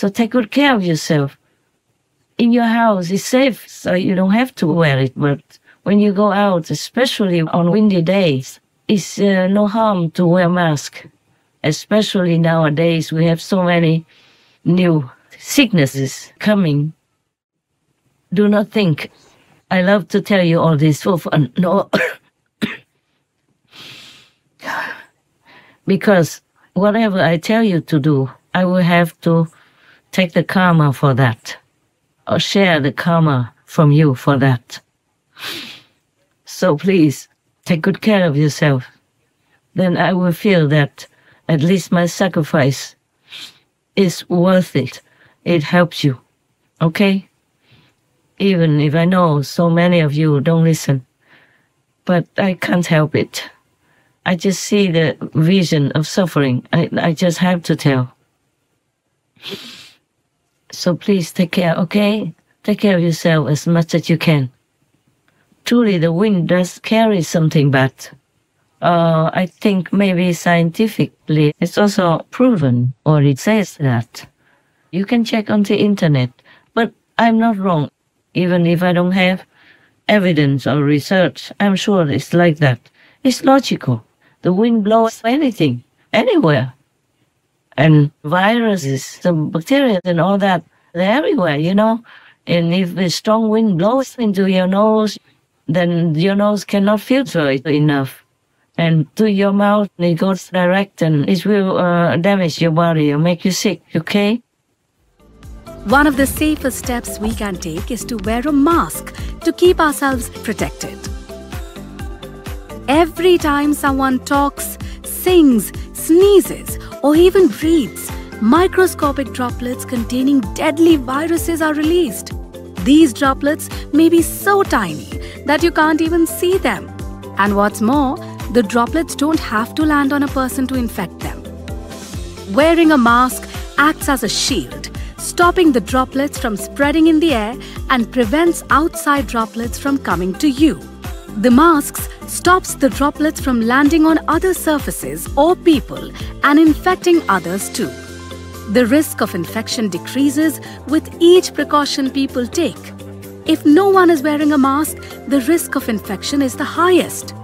So take good care of yourself. In your house, it's safe, so you don't have to wear it. But when you go out, especially on windy days, it's no harm to wear a mask. Especially nowadays, we have so many new sicknesses coming. Do not think, I love to tell you all this for fun. No. Because whatever I tell you to do, I will have to take the karma for that, or share the karma from you for that. So please, take good care of yourself. Then I will feel that at least my sacrifice is worth it. It helps you, okay? Even if I know so many of you don't listen, but I can't help it. I just see the vision of suffering. I just have to tell. So please take care, okay? Take care of yourself as much as you can. Truly, the wind does carry something bad. I think maybe scientifically it's also proven, or it says that. You can check on the internet, but I'm not wrong. Even if I don't have evidence or research, I'm sure it's like that. It's logical. The wind blows anything, anywhere. And viruses, the bacteria and all that, they're everywhere, you know. And if a strong wind blows into your nose, then your nose cannot filter it enough. And to your mouth, it goes direct and it will damage your body or make you sick, okay? One of the safest steps we can take is to wear a mask to keep ourselves protected. Every time someone talks, sings, sneezes, or even breathes, microscopic droplets containing deadly viruses are released. These droplets may be so tiny that you can't even see them. And what's more, the droplets don't have to land on a person to infect them. Wearing a mask acts as a shield, stopping the droplets from spreading in the air and prevents outside droplets from coming to you. The masks stops the droplets from landing on other surfaces or people and infecting others too. The risk of infection decreases with each precaution people take. If no one is wearing a mask, the risk of infection is the highest.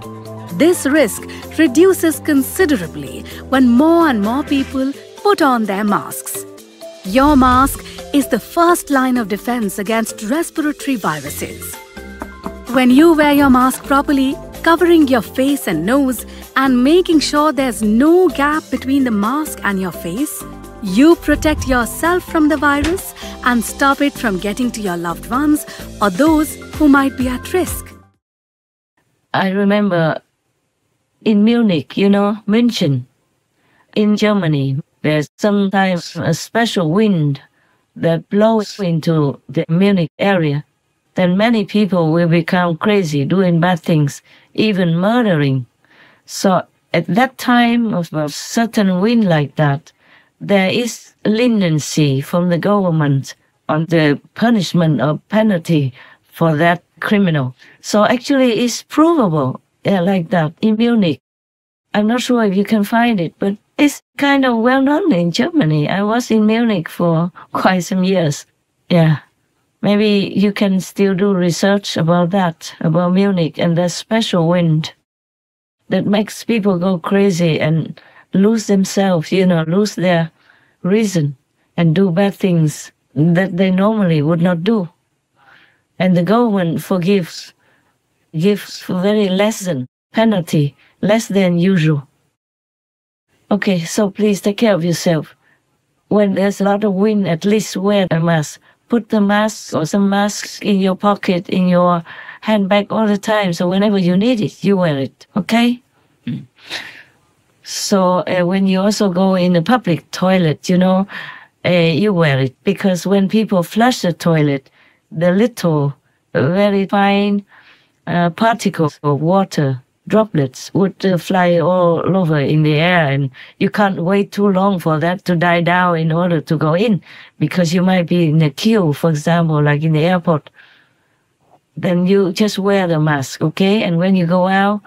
This risk reduces considerably when more and more people put on their masks. Your mask is the first line of defense against respiratory viruses. When you wear your mask properly, covering your face and nose and making sure there's no gap between the mask and your face, you protect yourself from the virus and stop it from getting to your loved ones or those who might be at risk. I remember in Munich, you know, München, in Germany, there's sometimes a special wind that blows into the Munich area. Then many people will become crazy, doing bad things, even murdering. So at that time of a certain wind like that, there is leniency from the government on the punishment or penalty for that criminal. So actually it's provable, like that in Munich. I'm not sure if you can find it, but it's kind of well known in Germany. I was in Munich for quite some years. Yeah. Maybe you can still do research about that, about Munich and that special wind that makes people go crazy and lose themselves, you know, lose their reason and do bad things that they normally would not do. And the government forgives, gives very less than penalty, less than usual. Okay, so please take care of yourself. When there's a lot of wind, at least wear a mask. Put the mask or some masks in your pocket, in your handbag all the time. So whenever you need it, you wear it, okay? So when you also go in a public toilet, you know, you wear it. Because when people flush the toilet, the little, very fine particles of water, droplets, would fly all over in the air. And you can't wait too long for that to die down in order to go in. Because you might be in a queue, for example, like in the airport. Then you just wear the mask, okay? And when you go out,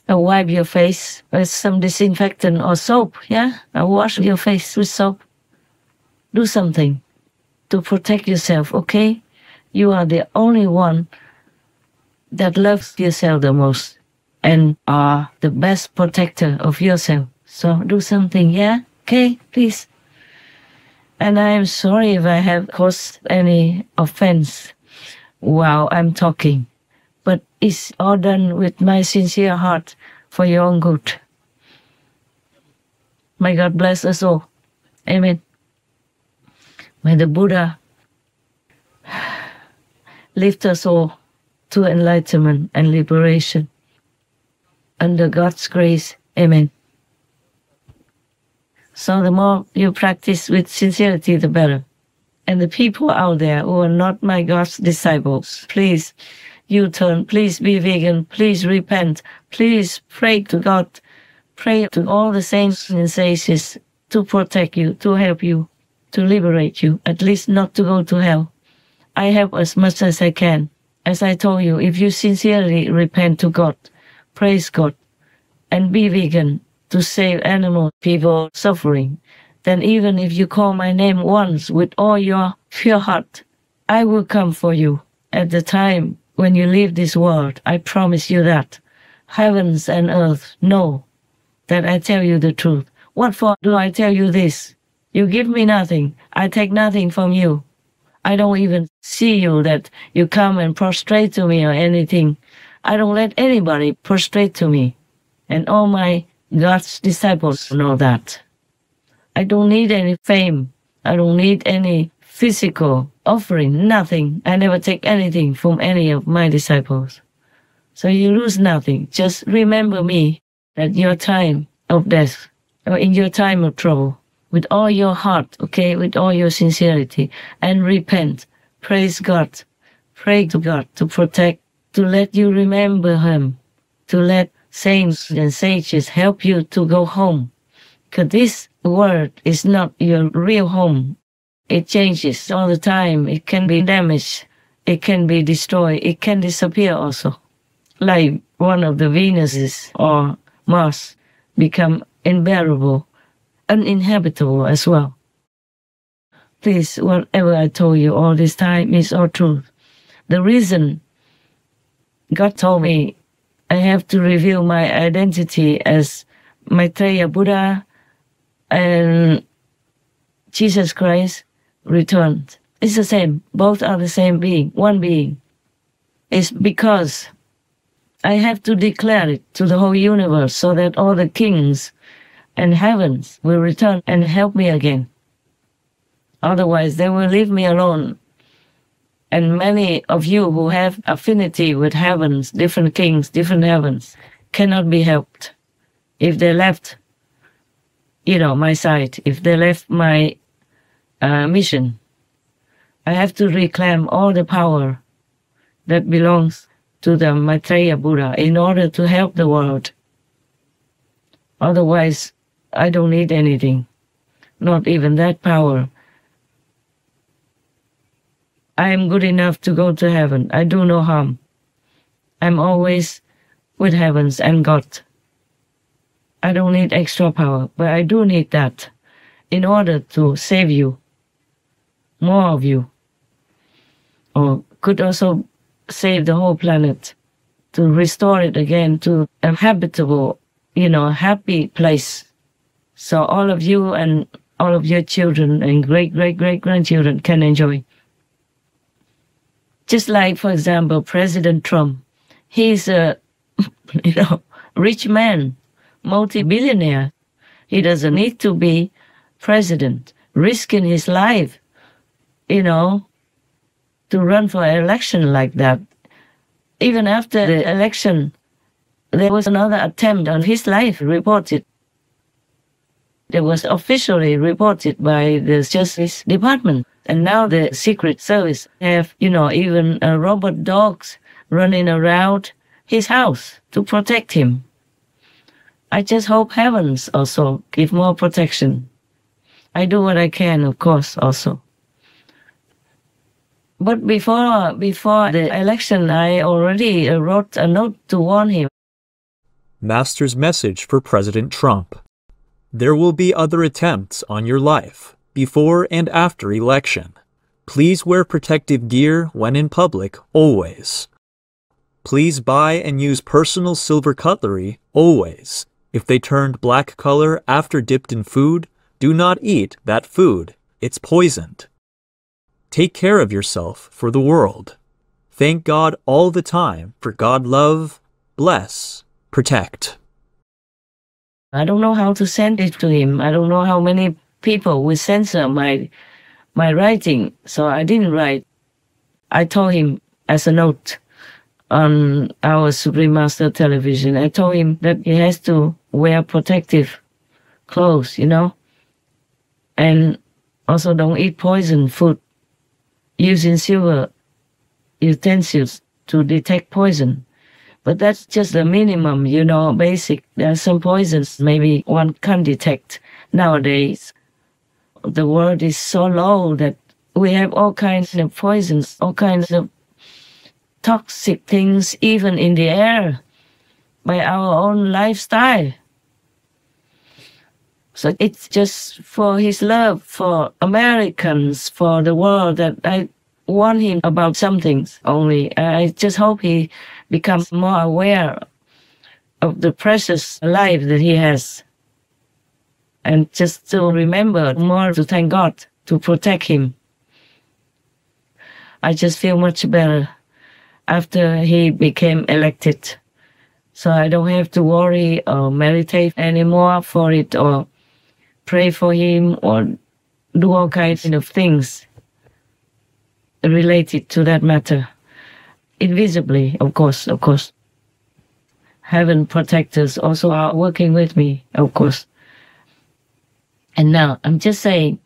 wipe your face with some disinfectant or soap, yeah? Wash your face with soap. Do something to protect yourself, okay? You are the only one that loves yourself the most and are the best protector of yourself. So do something, yeah? Okay, please. And I am sorry if I have caused any offense while I'm talking, but it's all done with my sincere heart for your own good. May God bless us all. Amen. May the Buddha lift us all to enlightenment and liberation. Under God's grace. Amen. So the more you practice with sincerity, the better. And the people out there who are not my God's disciples, please U-turn, please be vegan, please repent, please pray to God, pray to all the saints and sages to protect you, to help you, to liberate you, at least not to go to hell. I help as much as I can. As I told you, if you sincerely repent to God, praise God, and be vegan to save animal people suffering, then even if you call my name once with all your pure heart, I will come for you at the time when you leave this world. I promise you that. Heavens and earth know that I tell you the truth. What for do I tell you this? You give me nothing. I take nothing from you. I don't even see you that you come and prostrate to me or anything. I don't let anybody prostrate to me. And all my God's disciples know that. I don't need any fame. I don't need any physical offering, nothing. I never take anything from any of my disciples. So you lose nothing. Just remember me at your time of death or in your time of trouble with all your heart, okay, with all your sincerity, and repent. Praise God. Pray to God to protect, to let you remember Him, to let saints and sages help you to go home. Because this world is not your real home. It changes all the time. It can be damaged. It can be destroyed. It can disappear also. Like one of the Venuses or Mars become unbearable, uninhabitable as well. Please, whatever I told you all this time is all truth. The reason God told me I have to reveal my identity as Maitreya Buddha and Jesus Christ returned. It's the same. Both are the same being, one being. It's because I have to declare it to the whole universe so that all the kings and heavens will return and help me again. Otherwise, they will leave me alone. And many of you who have affinity with heavens, different kings, different heavens, cannot be helped. If they left, my side, if they left my mission, I have to reclaim all the power that belongs to the Maitreya Buddha in order to help the world. Otherwise, I don't need anything, not even that power. I am good enough to go to heaven. I do no harm. I'm always with heavens and God. I don't need extra power, but I do need that in order to save you, more of you, or could also save the whole planet, to restore it again to a habitable, happy place. So all of you and all of your children and great-great-great-grandchildren can enjoy. Just like, for example, President Trump. He's a, rich man, multi-billionaire. He doesn't need to be president, risking his life, to run for an election like that. Even after the election, there was another attempt on his life reported. It was officially reported by the Justice Department. And now the Secret Service have, even robot dogs running around his house to protect him. I just hope heavens also give more protection. I do what I can, of course, also. But before the election, I already wrote a note to warn him. Master's message for President Trump. There will be other attempts on your life. before and after election. Please wear protective gear when in public, always. Please buy and use personal silver cutlery, always. If they turned black color after dipped in food, do not eat that food. It's poisoned. Take care of yourself for the world. Thank God all the time for God love, bless, protect. I don't know how to send it to him. I don't know how many people will censor my writing, so I didn't write. I told him as a note on our Supreme Master television, I told him that he has to wear protective clothes, and also don't eat poison food, using silver utensils to detect poison. But that's just the minimum, basic. There are some poisons maybe one can't detect nowadays. The world is so low that we have all kinds of poisons, all kinds of toxic things, even in the air, by our own lifestyle. So it's just for his love for Americans, for the world, that I warn him about some things only. I just hope he becomes more aware of the precious life that he has. And just to remember more to thank God, to protect him. I just feel much better after he became elected. So I don't have to worry or meditate anymore for it, or pray for him, or do all kinds of things related to that matter. Invisibly, of course. Heaven protectors also are working with me, of course. And now, I'm just saying,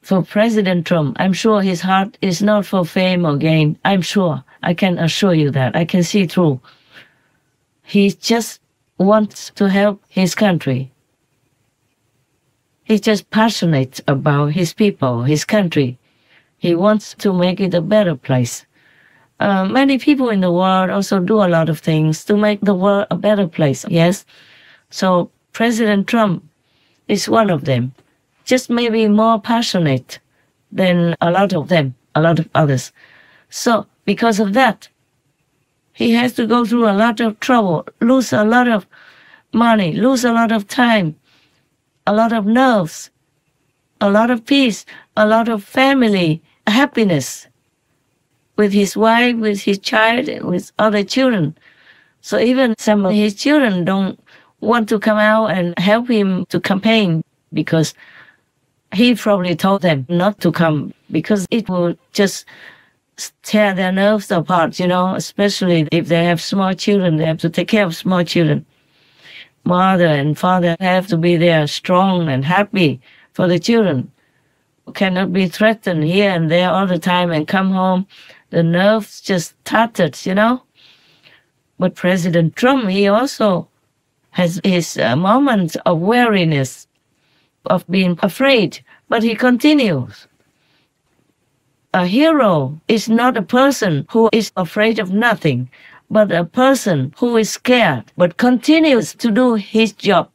for President Trump, I'm sure his heart is not for fame or gain. I'm sure. I can assure you that. I can see through. He just wants to help his country. He's just passionate about his people, his country. He wants to make it a better place. Many people in the world also do a lot of things to make the world a better place, yes? So President Trump is one of them, just maybe more passionate than a lot of them, a lot of others. So because of that, he has to go through a lot of trouble, lose a lot of money, lose a lot of time, a lot of nerves, a lot of peace, a lot of family happiness with his wife, with his child, with other children. So even some of his children don't want to come out and help him to campaign, because he probably told them not to come, because it will just tear their nerves apart, especially if they have small children. They have to take care of small children. Mother and father have to be there strong and happy for the children. Cannot be threatened here and there all the time and come home, the nerves just tattered, But President Trump, he also has his moments of weariness, of being afraid, but he continues. A hero is not a person who is afraid of nothing, but a person who is scared but continues to do his job.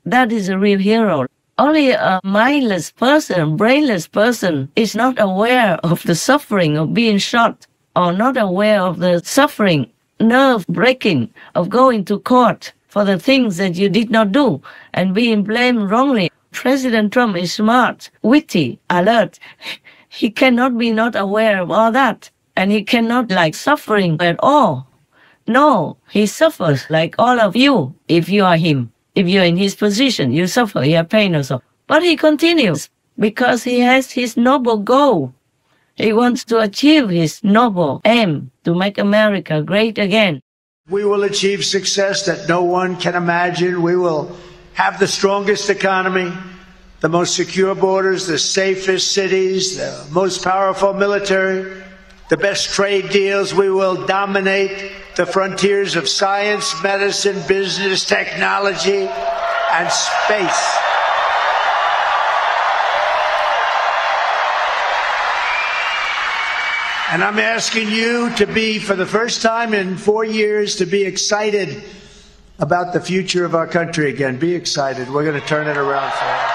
That is a real hero. Only a mindless person, brainless person, is not aware of the suffering of being shot, or not aware of the suffering, nerve breaking of going to court for the things that you did not do and being blamed wrongly. President Trump is smart, witty, alert. He cannot be not aware of all that, and he cannot like suffering at all. No, he suffers like all of you if you are him. If you're in his position, you suffer, you have pain also. But he continues because he has his noble goal. He wants to achieve his noble aim to make America great again. We will achieve success that no one can imagine. We will have the strongest economy, the most secure borders, the safest cities, the most powerful military, the best trade deals. We will dominate the frontiers of science, medicine, business, technology, and space. And I'm asking you to be, for the first time in 4 years, to be excited about the future of our country again. Be excited. We're going to turn it around for you.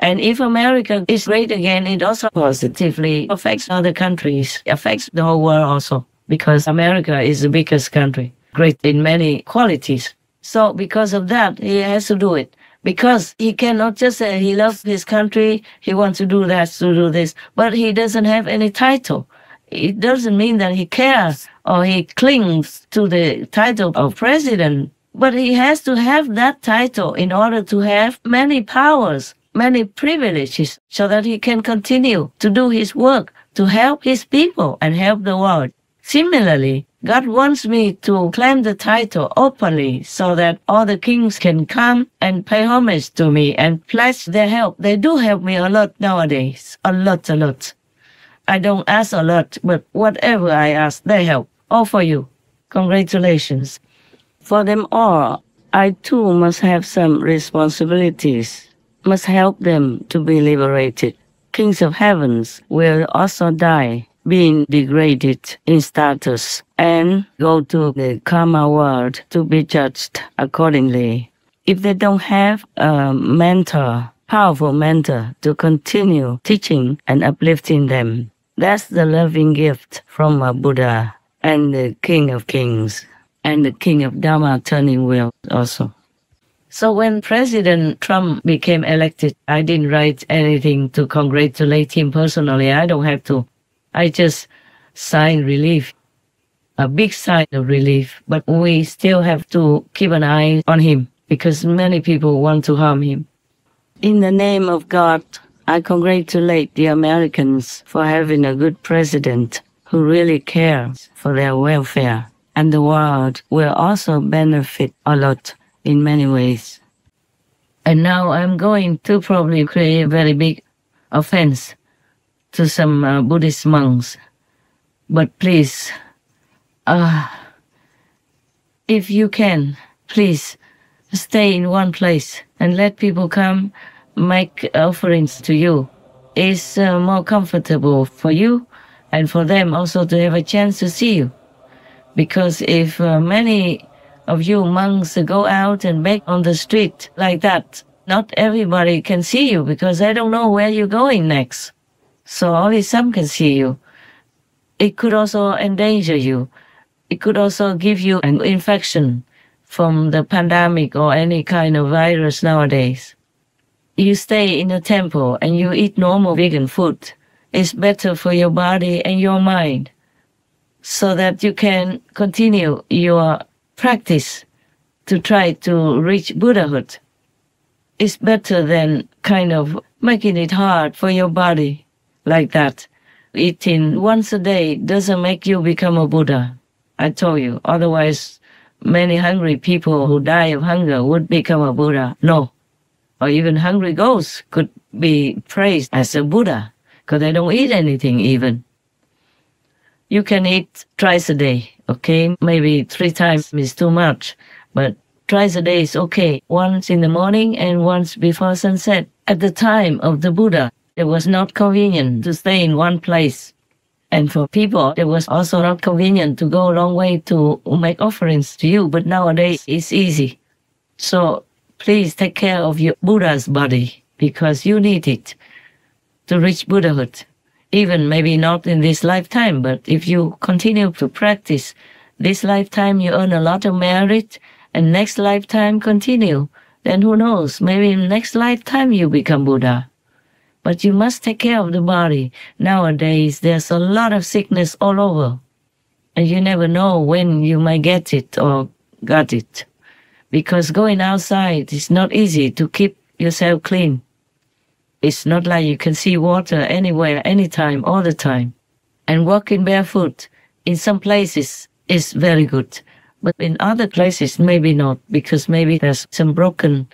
And if America is great again, it also positively affects other countries, affects the whole world also, because America is the biggest country, great in many qualities. So because of that, he has to do it. Because he cannot just say he loves his country, he wants to do that, to do this, but he doesn't have any title. It doesn't mean that he cares or he clings to the title of president, but he has to have that title in order to have many powers, many privileges, so that he can continue to do his work, to help his people and help the world. Similarly, God wants me to claim the title openly so that all the kings can come and pay homage to me and pledge their help. They do help me a lot nowadays, a lot. I don't ask a lot, but whatever I ask, they help. All for you. Congratulations. For them all, I too must have some responsibilities, must help them to be liberated. Kings of heavens will also die, being degraded in status, and go to the karma world to be judged accordingly. If they don't have a mentor, powerful mentor, to continue teaching and uplifting them, that's the loving gift from a Buddha and the King of Kings and the King of Dharma turning wheel also. So when President Trump became elected, I didn't write anything to congratulate him personally. I don't have to. I just signed relief, a big sign of relief. But we still have to keep an eye on him because many people want to harm him. In the name of God, I congratulate the Americans for having a good president who really cares for their welfare. And the world will also benefit a lot in many ways. And now I'm going to probably create a very big offense to some Buddhist monks. But please, if you can, please stay in one place and let people come make offerings to you. It's more comfortable for you and for them also to have a chance to see you. Because if many of you monks go out and beg on the street like that, not everybody can see you because they don't know where you're going next. So only some can see you. It could also endanger you. It could also give you an infection from the pandemic or any kind of virus nowadays. You stay in a temple and you eat normal vegan food. It's better for your body and your mind so that you can continue your practice to try to reach Buddhahood. It's better than kind of making it hard for your body like that. Eating once a day doesn't make you become a Buddha. I told you. Otherwise, many hungry people who die of hunger would become a Buddha. No. Or even hungry ghosts could be praised as a Buddha because they don't eat anything even. You can eat twice a day, okay? Maybe 3 times is too much, but twice a day is okay. Once in the morning and once before sunset. At the time of the Buddha, it was not convenient to stay in one place. And for people, it was also not convenient to go a long way to make offerings to you, but nowadays it's easy. So please take care of your Buddha's body because you need it to reach Buddhahood. Even maybe not in this lifetime, but if you continue to practice this lifetime, you earn a lot of merit, and next lifetime continue. Then who knows, maybe in next lifetime you become Buddha. But you must take care of the body. Nowadays, there's a lot of sickness all over, and you never know when you might get it or got it. Because going outside is not easy to keep yourself clean. It's not like you can see water anywhere, anytime, all the time. And walking barefoot in some places is very good. But in other places, maybe not, because maybe there's some broken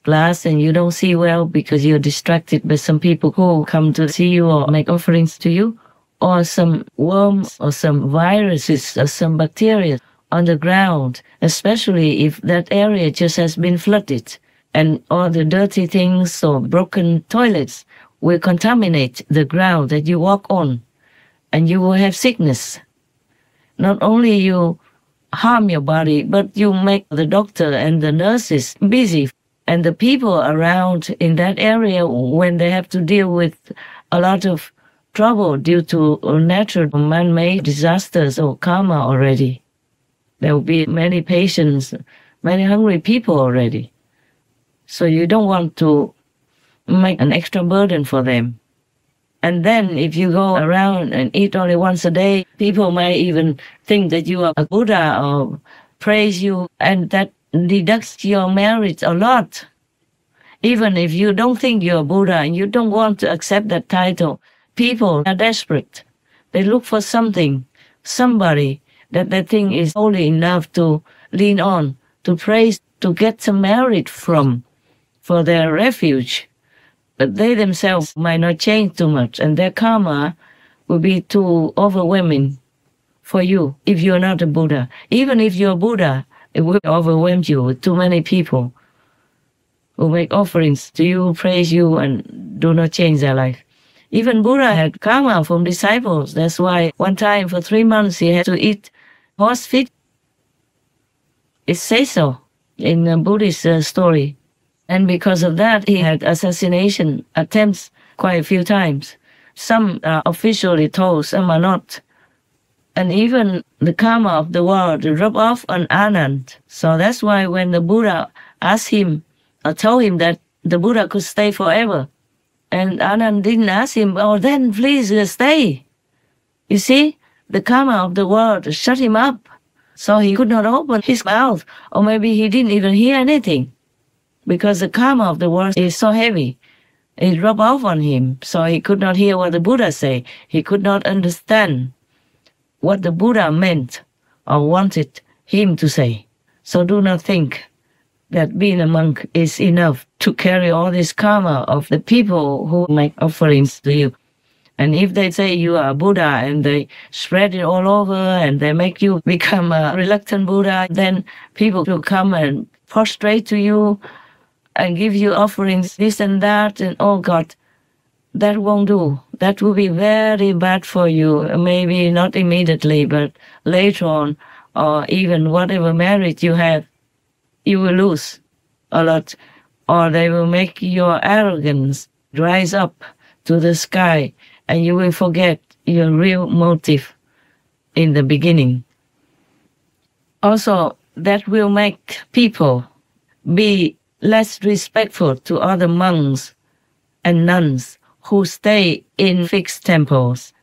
glass and you don't see well because you're distracted by some people who come to see you or make offerings to you, or some worms or some viruses or some bacteria on the ground, especially if that area just has been flooded. And all the dirty things or broken toilets will contaminate the ground that you walk on, and you will have sickness. Not only you harm your body, but you make the doctor and the nurses busy And the people around in that area, when they have to deal with a lot of trouble due to natural man-made disasters or karma already, there will be many patients, many hungry people already. So you don't want to make an extra burden for them. And then if you go around and eat only once a day, people may even think that you are a Buddha or praise you, and that deducts your merit a lot. Even if you don't think you're a Buddha and you don't want to accept that title, people are desperate. They look for something, somebody that they think is holy enough to lean on, to praise, to get some merit from, for their refuge. But they themselves might not change too much, and their karma will be too overwhelming for you if you're not a Buddha. Even if you're a Buddha, it will overwhelm you with too many people who make offerings to you, praise you, and do not change their life. Even Buddha had karma from disciples. That's why one time for 3 months he had to eat horse feet. It says so in a Buddhist story. And because of that, he had assassination attempts quite a few times. Some are officially told, some are not. And even the karma of the world rub off on Anand. So that's why when the Buddha asked him, or told him that the Buddha could stay forever, and Anand didn't ask him, oh, then please stay. You see, the karma of the world shut him up. So he could not open his mouth, or maybe he didn't even hear anything, because the karma of the world is so heavy. It rubbed off on him, so he could not hear what the Buddha say. He could not understand what the Buddha meant or wanted him to say. So do not think that being a monk is enough to carry all this karma of the people who make offerings to you. And if they say you are a Buddha and they spread it all over and they make you become a reluctant Buddha, then people will come and prostrate to you and give you offerings, this and that, and oh God, that won't do. That will be very bad for you. Maybe not immediately, but later on, or even whatever merit you have, you will lose a lot. Or they will make your arrogance rise up to the sky, and you will forget your real motive in the beginning. Also, that will make people be less respectful to other monks and nuns who stay in fixed temples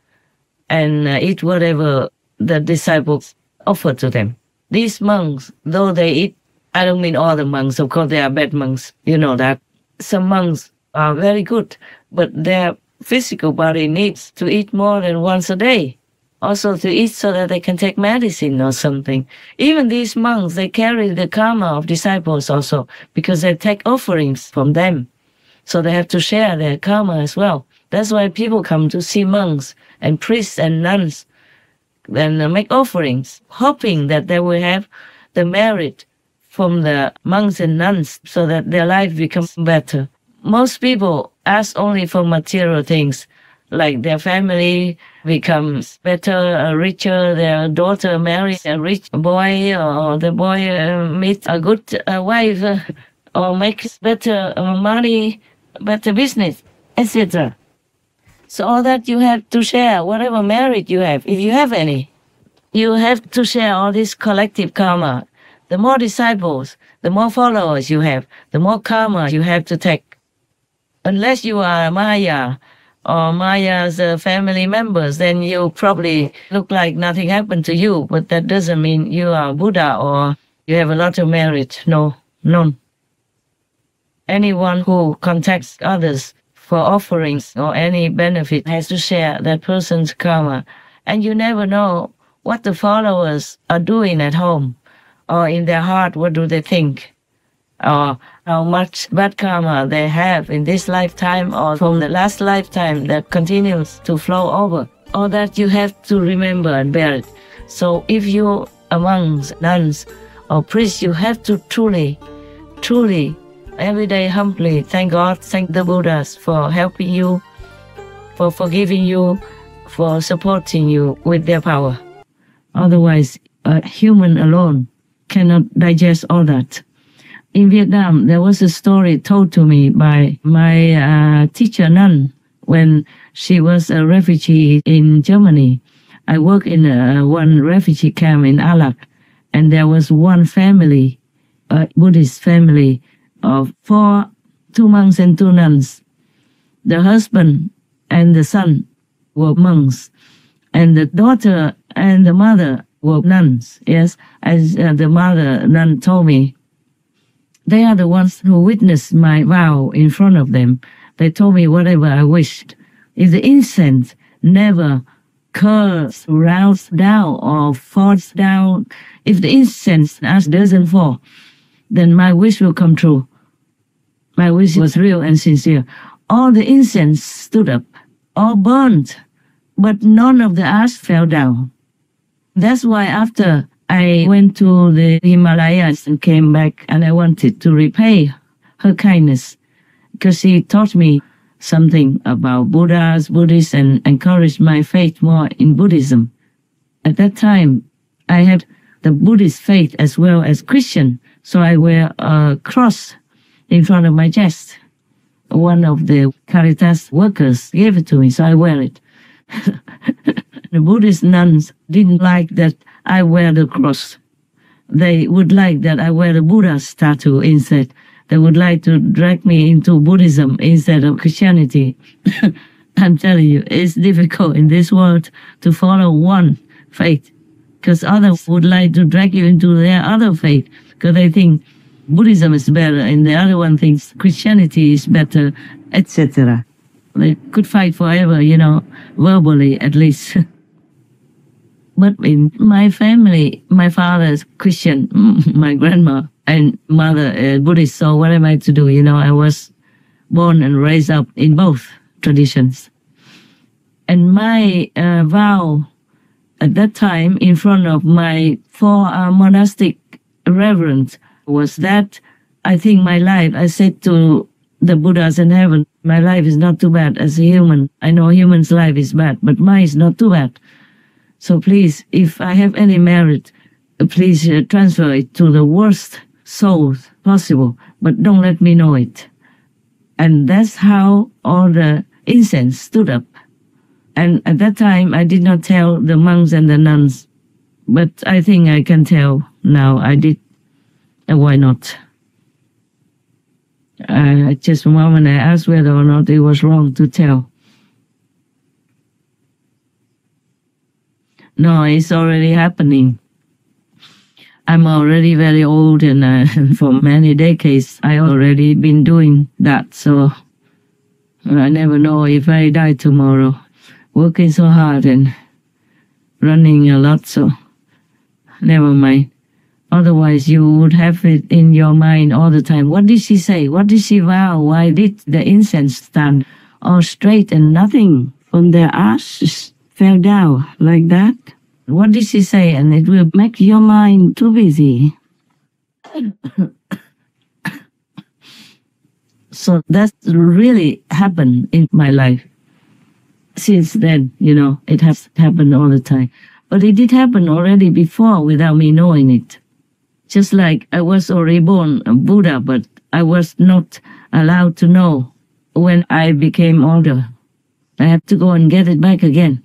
and eat whatever the disciples offer to them. These monks, though they eat, I don't mean all the monks, of course there are bad monks, you know that. Some monks are very good, but their physical body needs to eat more than once a day. Also to eat so that they can take medicine or something. Even these monks, they carry the karma of disciples also, because they take offerings from them. So they have to share their karma as well. That's why people come to see monks and priests and nuns and make offerings, hoping that they will have the merit from the monks and nuns so that their life becomes better. Most people ask only for material things, like their family becomes better, richer, their daughter marries a rich boy, or the boy meets a good wife, or makes better money, better business, etc. So all that you have to share, whatever merit you have, if you have any, you have to share all this collective karma. The more disciples, the more followers you have, the more karma you have to take. Unless you are Maya, or Maya's family members, then you probably look like nothing happened to you, but that doesn't mean you are Buddha or you have a lot of merit. No, none. Anyone who contacts others for offerings or any benefit has to share that person's karma. And you never know what the followers are doing at home, or in their heart, what do they think, or how much bad karma they have in this lifetime or from the last lifetime that continues to flow over. All that you have to remember and bear it. So if you are monks, nuns, or priests, you have to truly, every day humbly thank God, thank the Buddhas for helping you, for forgiving you, for supporting you with their power. Otherwise, a human alone cannot digest all that. In Vietnam, there was a story told to me by my teacher nun when she was a refugee in Germany. I worked in one refugee camp in Alak, and there was one family, a Buddhist family of 2 monks and 2 nuns. The husband and the son were monks, and the daughter and the mother were nuns. Yes, as the mother nun told me, they are the ones who witnessed my vow in front of them. They told me whatever I wished. If the incense never curls, rounds down, or falls down, if the incense ash doesn't fall, then my wish will come true. My wish was real and sincere. All the incense stood up, all burned, but none of the ash fell down. That's why after I went to the Himalayas and came back, and I wanted to repay her kindness, because she taught me something about Buddhists, and encouraged my faith more in Buddhism. At that time, I had the Buddhist faith as well as Christian, so I wear a cross in front of my chest. One of the Caritas workers gave it to me, so I wear it. The Buddhist nuns didn't like that I wear the cross. They would like that I wear the Buddha statue instead. They would like to drag me into Buddhism instead of Christianity. I'm telling you, it's difficult in this world to follow one faith, because others would like to drag you into their other faith, because they think Buddhism is better, and the other one thinks Christianity is better, etc. They could fight forever, verbally at least. But in my family, my father is Christian, my grandma and mother is Buddhist, so what am I to do? I was born and raised up in both traditions. And my vow at that time in front of my 4 monastic reverends was that I think my life, I said to the Buddhas in heaven, my life is not too bad as a human. I know human's life is bad, but mine is not too bad. So please, if I have any merit, please transfer it to the worst souls possible, but don't let me know it. And that's how all the incense stood up. And at that time, I did not tell the monks and the nuns, but I think I can tell now. I did. And why not? Just a moment, I asked whether or not it was wrong to tell. No, it's already happening. I'm already very old, and for many decades, I already been doing that. So I never know if I die tomorrow. Working so hard and running a lot, so never mind. Otherwise, you would have it in your mind all the time. What did she say? What did she vow? Why did the incense stand all straight and nothing from the ashes fell down like that? What did she say? And it will make your mind too busy. So that's really happened in my life. Since then, it has happened all the time. But it did happen already before without me knowing it. Just like I was already born a Buddha, but I was not allowed to know when I became older. I had to go and get it back again.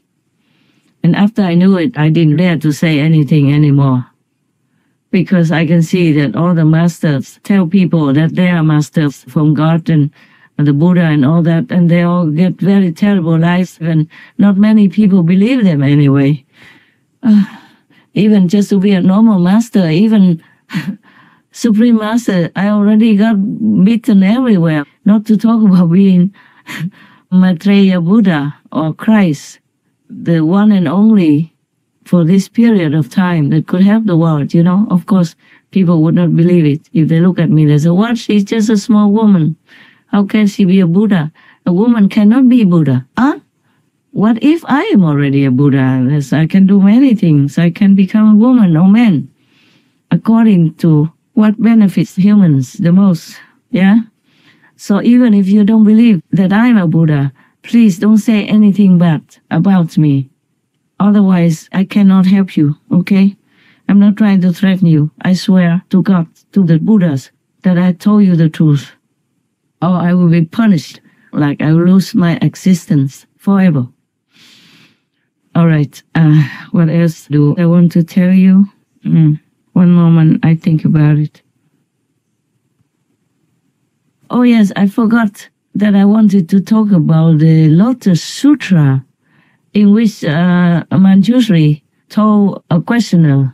And after I knew it, I didn't dare to say anything anymore. Because I can see that all the masters tell people that they are masters from God and the Buddha and all that, and they all get very terrible lives, and not many people believe them anyway. Even just to be a normal master, even Supreme Master, I already got beaten everywhere. Not to talk about being Maitreya Buddha or Christ, the one and only for this period of time that could help the world, Of course, people would not believe it. If they look at me, they say, what? She's just a small woman. How can she be a Buddha? A woman cannot be Buddha. Huh? What if I am already a Buddha? Yes, I can do many things. I can become a woman or man, according to what benefits humans the most. Yeah? So even if you don't believe that I'm a Buddha, please don't say anything bad about me. Otherwise, I cannot help you, okay? I'm not trying to threaten you. I swear to God, to the Buddhas, that I told you the truth, or I will be punished, like I will lose my existence forever. All right, what else do I want to tell you? One moment, I think about it. Oh yes, I forgot that I wanted to talk about the Lotus Sutra, in which Manjushri told a questioner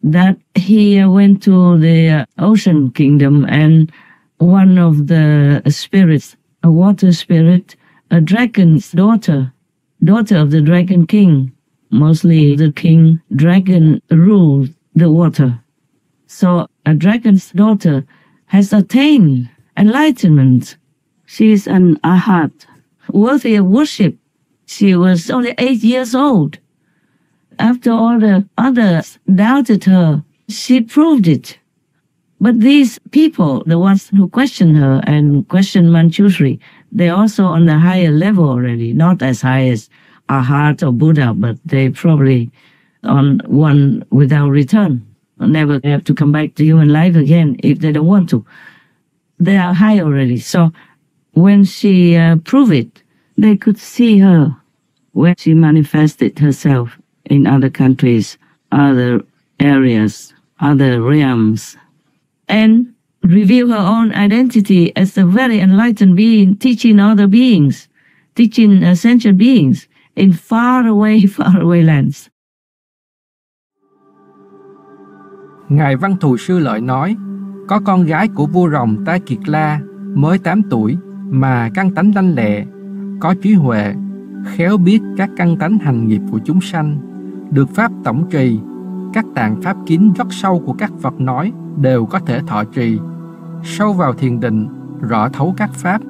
that he went to the ocean kingdom, and one of the spirits, a water spirit, a dragon's daughter of the dragon king, mostly the king dragon ruled the water. So a dragon's daughter has attained enlightenment. She is an arhat, worthy of worship. She was only 8 years old. After all the others doubted her, she proved it. But these people, the ones who questioned her and questioned Manjushri, they're also on a higher level already, not as high as Arhat or Buddha, but they probably on one without return. Never have to come back to human life again if they don't want to. They are high already. So when she proved it, they could see her when she manifested herself in other countries, other areas, other realms, and reveal her own identity as a very enlightened being, teaching other beings, teaching sentient beings in far away lands. Ngài Văn Thù Sư Lợi nói, có con gái của vua rồng Tai Kiệt La mới 8 tuổi mà căn tánh lanh lẹ, có trí huệ, khéo biết các căn tánh hành nghiệp của chúng sanh, được pháp tổng trì, các tạng pháp kín rất sâu của các Phật nói đều có thể thọ trì, sâu vào thiền định, rõ thấu các pháp.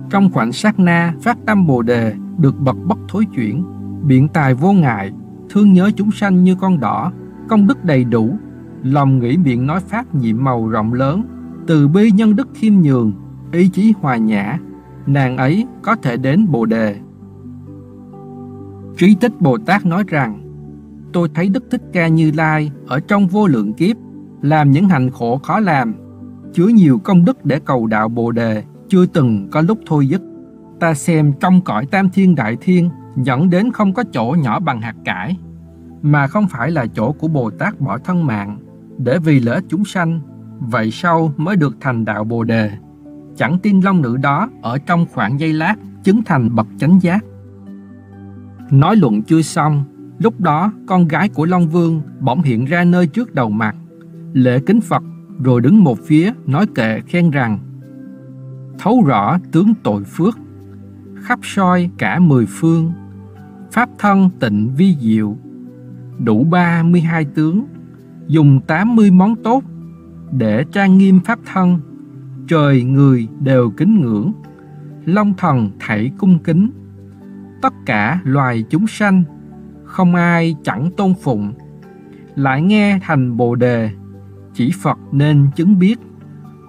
Trong khoảnh sát na phát tâm Bồ Đề được bậc bất thối chuyển, biện tài vô ngại, thương nhớ chúng sanh như con đỏ, công đức đầy đủ, lòng nghĩ miệng nói pháp nhiệm màu rộng lớn, từ bi nhân đức khiêm nhường, ý chí hòa nhã, nàng ấy có thể đến Bồ Đề. Trí Tích Bồ Tát nói rằng, tôi thấy Đức Thích Ca Như Lai ở trong vô lượng kiếp làm những hành khổ khó làm, chứa nhiều công đức để cầu đạo Bồ Đề, chưa từng có lúc thôi dứt. Ta xem trong cõi Tam Thiên Đại Thiên dẫn đến không có chỗ nhỏ bằng hạt cải, mà không phải là chỗ của Bồ Tát bỏ thân mạng để vì lợi ích chúng sanh, vậy sau mới được thành đạo Bồ Đề. Chẳng tin long nữ đó ở trong khoảng giây lát chứng thành bậc chánh giác. Nói luận chưa xong, lúc đó con gái của Long Vương bỗng hiện ra nơi trước đầu mặt, lễ kính Phật, rồi đứng một phía nói kệ khen rằng, thấu rõ tướng tội phước, khắp soi cả 10 phương, pháp thân tịnh vi diệu, đủ 32 tướng, dùng 80 món tốt để trang nghiêm pháp thân, trời người đều kính ngưỡng, long thần thảy cung kính, tất cả loài chúng sanh không ai chẳng tôn phụng, lại nghe thành Bồ Đề, chỉ Phật nên chứng biết,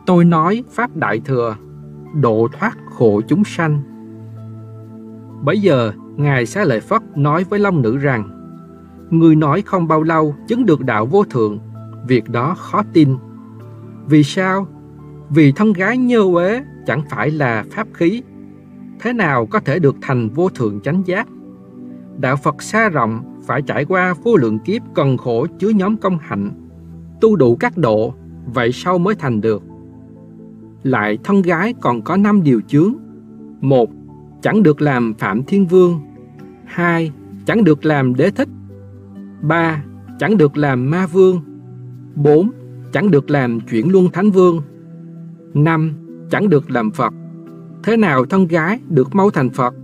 tôi nói pháp đại thừa, độ thoát khổ chúng sanh. Bấy giờ Ngài Xá Lợi Phất nói với long nữ rằng, người nói không bao lâu chứng được đạo vô thượng, việc đó khó tin. Vì sao? Vì thân gái nhơ uế chẳng phải là pháp khí, thế nào có thể được thành vô thượng chánh giác? Đạo Phật xa rộng phải trải qua vô lượng kiếp cần khổ chứa nhóm công hạnh, tu đủ các độ, vậy sau mới thành được. Lại thân gái còn có 5 điều chướng. 1. Chẳng được làm Phạm Thiên Vương. 2. Chẳng được làm Đế Thích. 3. Chẳng được làm Ma Vương. 4. Chẳng được làm Chuyển Luân Thánh Vương. 5. Chẳng được làm Phật. Thế nào thân gái được mau thành Phật?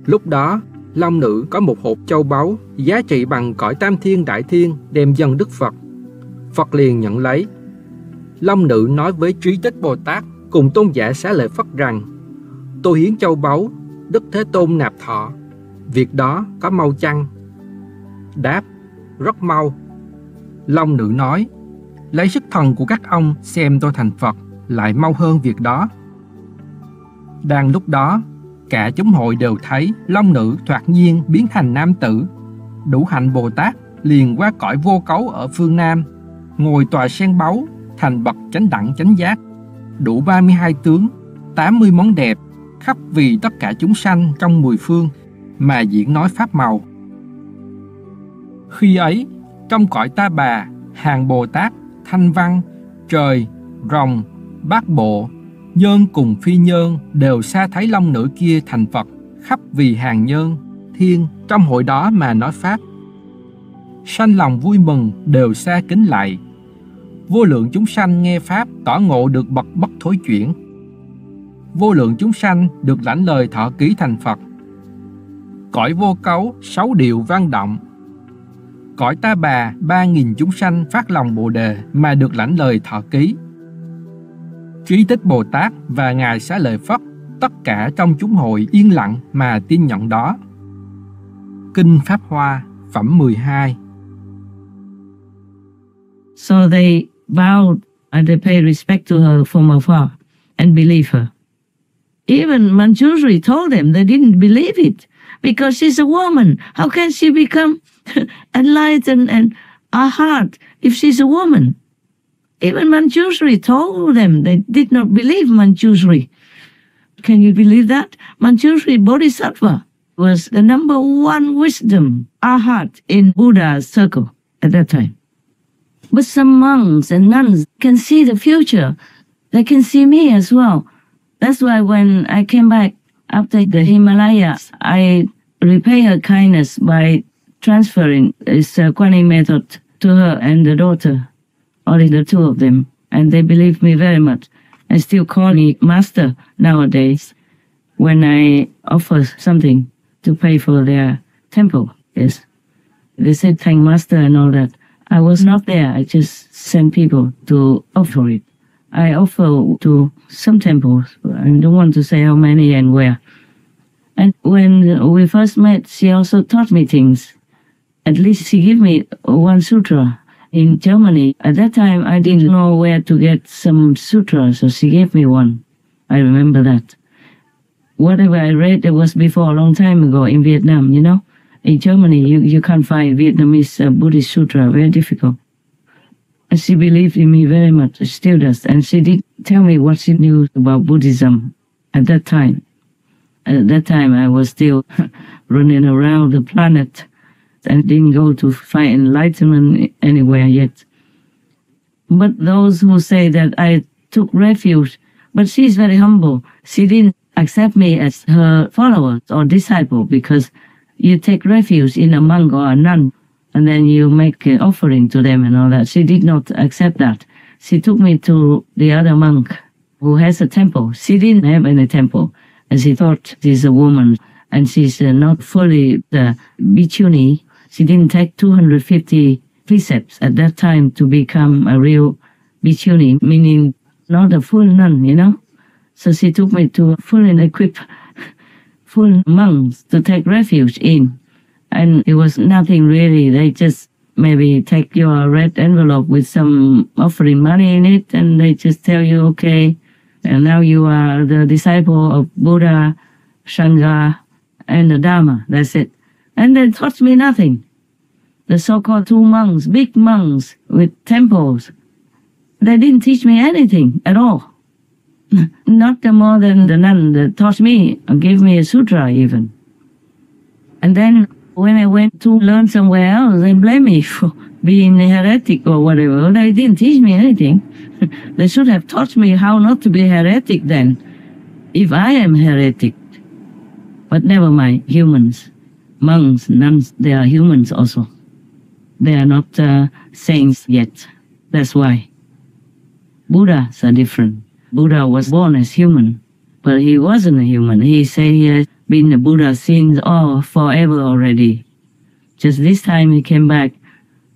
Lúc đó, long nữ có một hộp châu báu giá trị bằng cõi Tam Thiên Đại Thiên đem dâng Đức Phật. Phật liền nhận lấy. Long nữ nói với Trí Tích Bồ Tát cùng tôn giả Xá Lợi Phất rằng, tôi hiến châu báu, Đức Thế Tôn nạp thọ, việc đó có mau chăng? Đáp, rất mau. Long nữ nói, lấy sức thần của các ông xem tôi thành Phật lại mau hơn việc đó. Đang lúc đó, cả chúng hội đều thấy long nữ thoạt nhiên biến thành nam tử. Đủ hạnh Bồ Tát liền qua cõi vô cấu ở phương Nam, ngồi tòa sen báu, thành bậc chánh đẳng chánh giác, đủ 32 tướng, 80 món đẹp, khắp vì tất cả chúng sanh trong 10 phương mà diễn nói pháp màu. Khi ấy, trong cõi Ta Bà, hàng Bồ Tát, Thanh Văn, trời, rồng, bát bộ, nhân cùng phi nhân đều sa Thái Long Nữ kia thành Phật, khắp vì hàng nhân, thiên trong hội đó mà nói pháp. Sanh lòng vui mừng đều sa kính lạy. Vô lượng chúng sanh nghe pháp tỏ ngộ được bậc bất thối chuyển. Vô lượng chúng sanh được lãnh lời thọ ký thành Phật. Cõi vô cấu 6 điều vang động. Cõi Ta Bà 3.000 chúng sanh phát lòng Bồ Đề mà được lãnh lời thọ ký. Trí Tích Bồ Tát và Ngài Xá Lợi Phất tất cả trong chúng hội yên lặng mà tin nhận đó. Kinh Pháp Hoa phẩm 12. So they bowed and they paid respect to her from afar and believed her. Even Manjushri told them they didn't believe it because she's a woman. How can she become enlightened and arhat if she's a woman? Even Manjushri told them they did not believe Manjushri. Can you believe that? Manjushri Bodhisattva was the number one wisdom arhat in Buddha's circle at that time. But some monks and nuns can see the future. They can see me as well. That's why when I came back after the Himalayas, I repay her kindness by transferring this Kuan Yin method to her and the daughter, only the two of them. And they believe me very much and still call me master nowadays when I offer something to pay for their temple. Yes. They said thank master and all that. I was not there. I just sent people to offer it. I offer to some temples. I don't want to say how many and where. And when we first met, she also taught me things. At least she gave me one sutra in Germany. At that time, I didn't know where to get some sutra, so she gave me one. I remember that. Whatever I read, it was before a long time ago in Vietnam, you know. In Germany, you can't find Vietnamese Buddhist sutra, very difficult. And she believed in me very much, she still does. And she did tell me what she knew about Buddhism at that time. At that time, I was still running around the planet and didn't go to find enlightenment anywhere yet. But those who say that I took refuge, but she's very humble. She didn't accept me as her follower or disciple because you take refuge in a monk or a nun, and then you make an offering to them and all that. She did not accept that. She took me to the other monk who has a temple. She didn't have any temple, and she thought she's a woman, and she's not fully the bhikkhuni. She didn't take 250 precepts at that time to become a real bhikkhuni, meaning not a full nun, you know. So she took me to fully equipped full monks to take refuge in. And it was nothing really. They just maybe take your red envelope with some offering money in it, and they just tell you, okay, and now you are the disciple of Buddha, Sangha, and the Dharma. That's it. And they taught me nothing. The so-called two monks, big monks with temples, they didn't teach me anything at all. Not more than the nun that taught me or gave me a sutra even. And then when I went to learn somewhere else, they blame me for being a heretic or whatever. They didn't teach me anything. They should have taught me how not to be heretic then, if I am heretic. But never mind, humans, monks, nuns, they are humans also. They are not saints yet. That's why. Buddhas are different. Buddha was born as human, but he wasn't a human. He said he has been a Buddha since forever already. Just this time he came back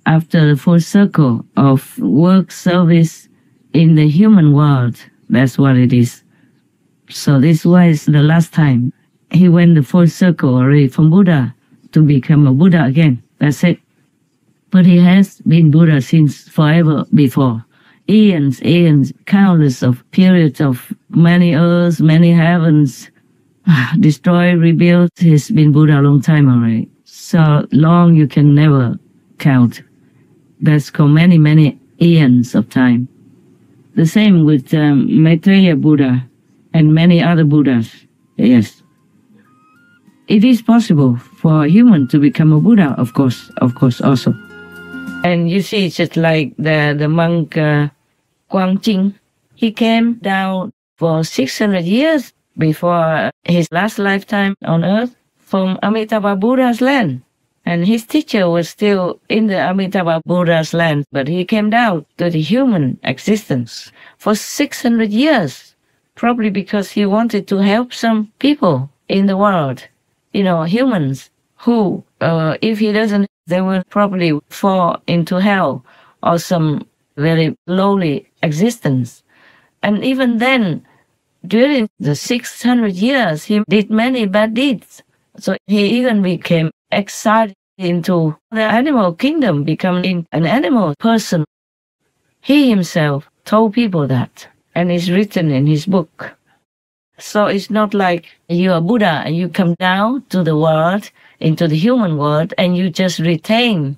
after the full circle of work service in the human world. That's what it is. So this was the last time he went the full circle already from Buddha to become a Buddha again. That's it. But he has been Buddha since forever before. Eons, countless of periods of many earths, many heavens, destroy, rebuild. He's been Buddha a long time already. So long you can never count. That's called many eons of time. The same with Maitreya Buddha and many other Buddhas. Yes. It is possible for a human to become a Buddha, of course also. And you see, just like the monk Ching, he came down for 600 years before his last lifetime on earth from Amitabha Buddha's land. And his teacher was still in the Amitabha Buddha's land, but he came down to the human existence for 600 years, probably because he wanted to help some people in the world, humans who, if he doesn't, they will probably fall into hell or some very lowly existence. And even then, during the 600 years, he did many bad deeds. So he even became exiled into the animal kingdom, becoming an animal person. He himself told people that, and it's written in his book. So it's not like you are Buddha and you come down to the world, into the human world, and you just retain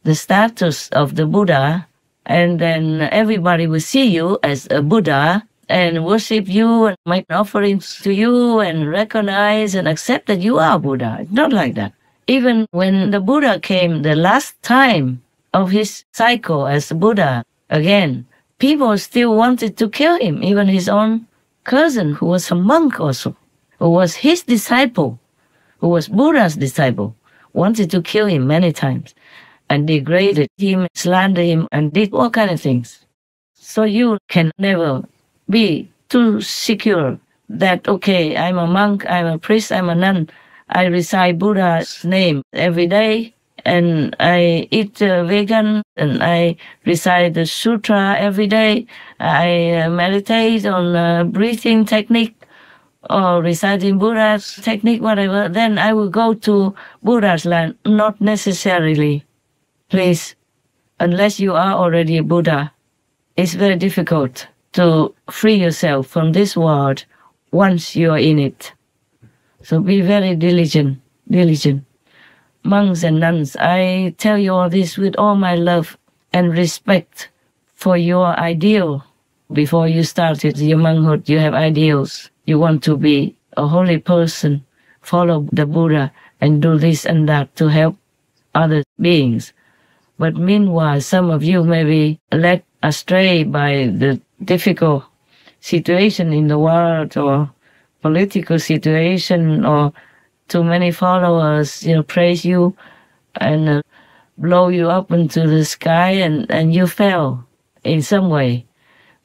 the status of the Buddha, and then everybody will see you as a Buddha and worship you and make offerings to you and recognize and accept that you are Buddha. It's not like that. Even when the Buddha came the last time of his cycle as Buddha again, people still wanted to kill him. Even his own cousin, who was a monk also, who was his disciple, who was Buddha's disciple, wanted to kill him many times and degraded him, slandered him, and did all kinds of things. So you can never be too secure that, okay, I'm a monk, I'm a priest, I'm a nun, I recite Buddha's name every day, and I eat vegan, and I recite the sutra every day. I meditate on breathing technique or reciting Buddha's technique, whatever. Then I will go to Buddha's land. Not necessarily. Please, unless you are already a Buddha, it's very difficult to free yourself from this world once you are in it. So be very diligent. Monks and nuns, I tell you all this with all my love and respect for your ideal. Before you started your monkhood, you have ideals. You want to be a holy person, follow the Buddha, and do this and that to help other beings. But meanwhile, some of you may be led astray by the difficult situation in the world or political situation, or too many followers, praise you and blow you up into the sky, and you fell in some way.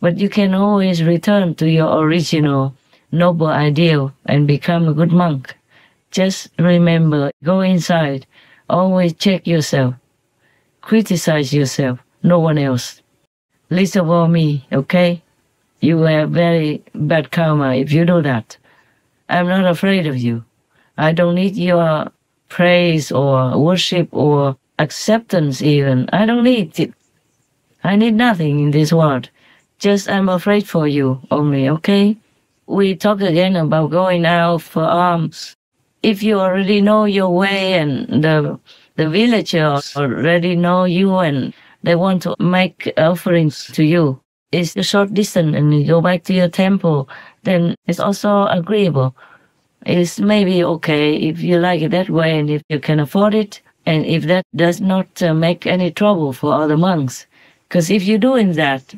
But you can always return to your original noble ideal and become a good monk. Just remember, go inside, always check yourself, criticize yourself, no one else. Least of all me, okay? You have very bad karma if you do that. I'm not afraid of you. I don't need your praise or worship or acceptance even. I don't need it. I need nothing in this world. Just I'm afraid for you only, okay? We talk again about going out for alms. If you already know your way and the villagers already know you and they want to make offerings to you, it's a short distance and you go back to your temple, then it's also agreeable. It's maybe okay if you like it that way and if you can afford it, and if that does not make any trouble for other monks. Because if you're doing that,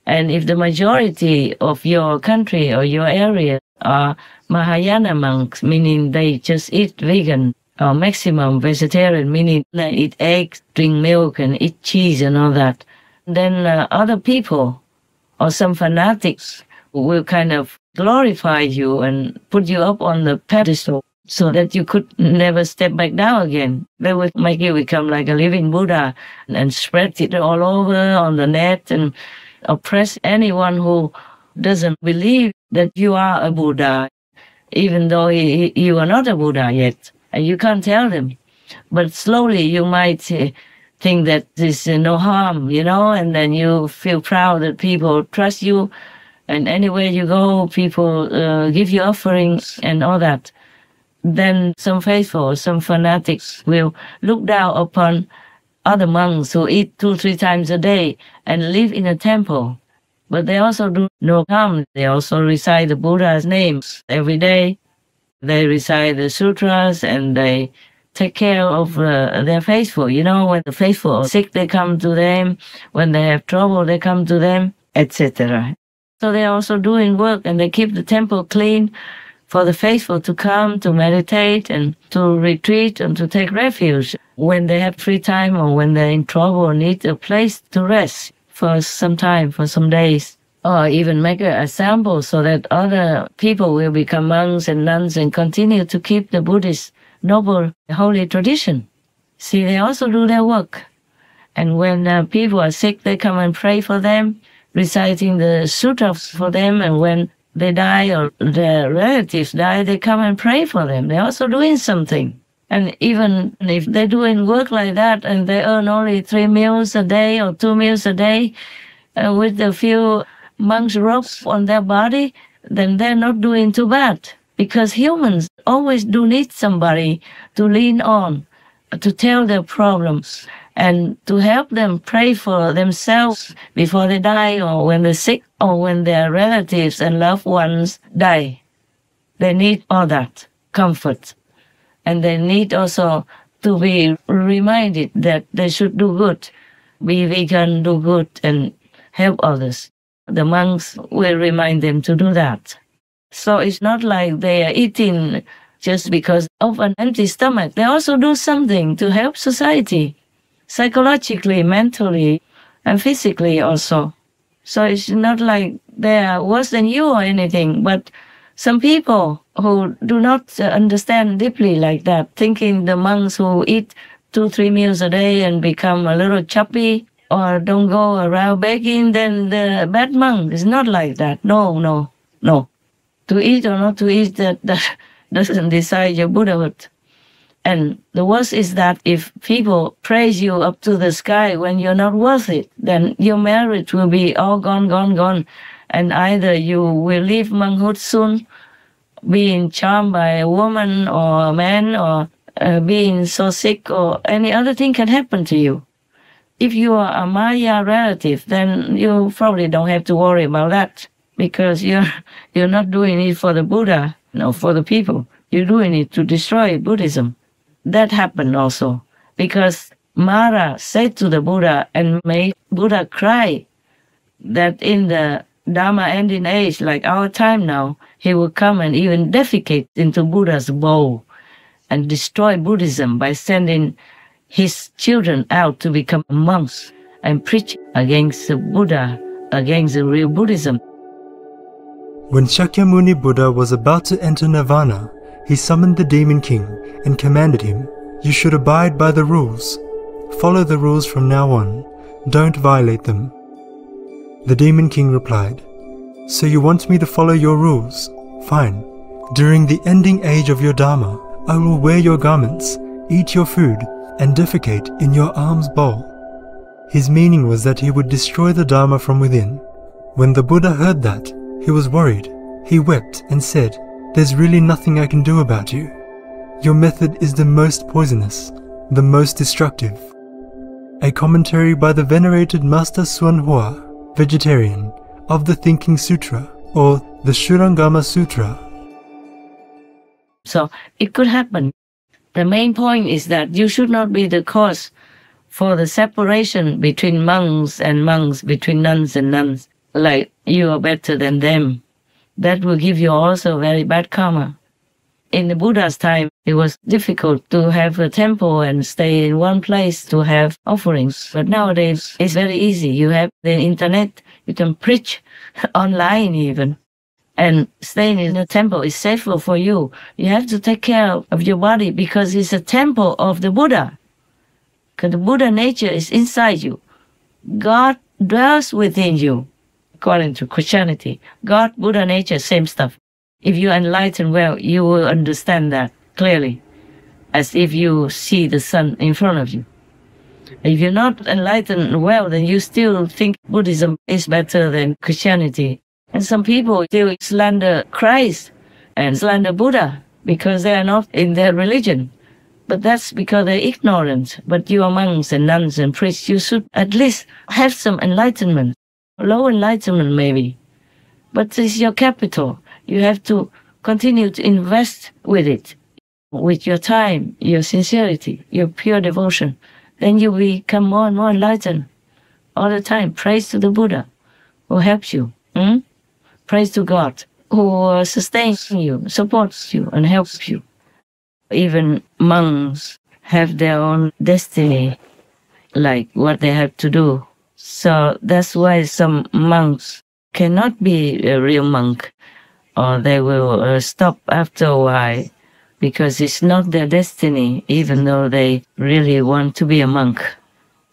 and if the majority of your country or your area are Mahayana monks, meaning they just eat vegan, or maximum vegetarian, meaning they eat eggs, drink milk, and eat cheese and all that, then other people or some fanatics will kind of glorify you and put you up on the pedestal so that you could never step back down again. They would make you become like a living Buddha and spread it all over on the net and oppress anyone who doesn't believe that you are a Buddha, even though you are not a Buddha yet. And you can't tell them. But slowly you might think that there's no harm, and then you feel proud that people trust you. And anywhere you go, people give you offerings and all that. Then some faithful, some fanatics will look down upon other monks who eat 2-3 times a day and live in a temple. But they also do no harm. They also recite the Buddha's names every day. They recite the sutras and they take care of their faithful. You know, when the faithful are sick, they come to them. When they have trouble, they come to them, etc. So they're also doing work, and they keep the temple clean for the faithful to come to meditate and to retreat and to take refuge when they have free time or when they're in trouble or need a place to rest for some time, for some days. Or even make an example so that other people will become monks and nuns and continue to keep the Buddhist noble holy tradition. See, they also do their work. And when people are sick, they come and pray for them, reciting the sutras for them. And when they die or their relatives die, they come and pray for them. They're also doing something. And even if they're doing work like that and they earn only 3 meals a day or 2 meals a day with a few monks' robes on their body, then they're not doing too bad. Because humans always do need somebody to lean on, to tell their problems, and to help them pray for themselves before they die or when they're sick or when their relatives and loved ones die. They need all that comfort. And they need also to be reminded that they should do good, be vegan, do good, and help others. The monks will remind them to do that. So it's not like they are eating just because of an empty stomach. They also do something to help society, psychologically, mentally, and physically also. So it's not like they are worse than you or anything, but some people who do not understand deeply like that, thinking the monks who eat 2-3 meals a day and become a little chubby or don't go around begging, then the bad monk is not like that. No. To eat or not to eat, that doesn't decide your Buddhahood. And the worst is that if people praise you up to the sky when you're not worth it, then your marriage will be all gone. And either you will leave monkhood soon, being charmed by a woman or a man, or being so sick, or any other thing can happen to you. If you are a Maya relative, then you probably don't have to worry about that, because you're not doing it for the Buddha, for the people. You're doing it to destroy Buddhism. That happened also, because Mara said to the Buddha and made Buddha cry that in the Dharma ending age, like our time now, he will come and even defecate into Buddha's bowl and destroy Buddhism by sending his children out to become monks and preach against the Buddha, against the real Buddhism. When Shakyamuni Buddha was about to enter nirvana, he summoned the demon king and commanded him, "You should abide by the rules. Follow the rules from now on. Don't violate them." The demon king replied, "So you want me to follow your rules? Fine. During the ending age of your Dharma, I will wear your garments, eat your food, and defecate in your alms bowl." His meaning was that he would destroy the Dharma from within. When the Buddha heard that, he was worried. He wept and said, "There's really nothing I can do about you. Your method is the most poisonous, the most destructive." A commentary by the venerated Master Ching Hai, vegetarian, of the Thinking Sutra, or the Shurangama Sutra. So it could happen. The main point is that you should not be the cause for the separation between monks and monks, between nuns and nuns, like you are better than them. That will give you also very bad karma. In the Buddha's time, it was difficult to have a temple and stay in one place to have offerings. But nowadays, it's very easy. You have the internet, you can preach online even. And staying in a temple is safer for you. You have to take care of your body because it's a temple of the Buddha. Because the Buddha nature is inside you. God dwells within you. According to Christianity, God, Buddha nature, same stuff. If you enlighten well, you will understand that clearly, as if you see the sun in front of you. If you're not enlightened well, then you still think Buddhism is better than Christianity. And some people still slander Christ and slander Buddha because they are not in their religion. But that's because they're ignorant. But you are monks and nuns and priests, you should at least have some enlightenment. low enlightenment maybe, but it's your capital. You have to continue to invest with it, with your time, your sincerity, your pure devotion. Then you become more and more enlightened all the time. Praise to the Buddha who helps you. Praise to God who sustains you, supports you, and helps you. Even monks have their own destiny, like what they have to do. So that's why some monks cannot be a real monk, or they will stop after a while, because it's not their destiny, even though they really want to be a monk.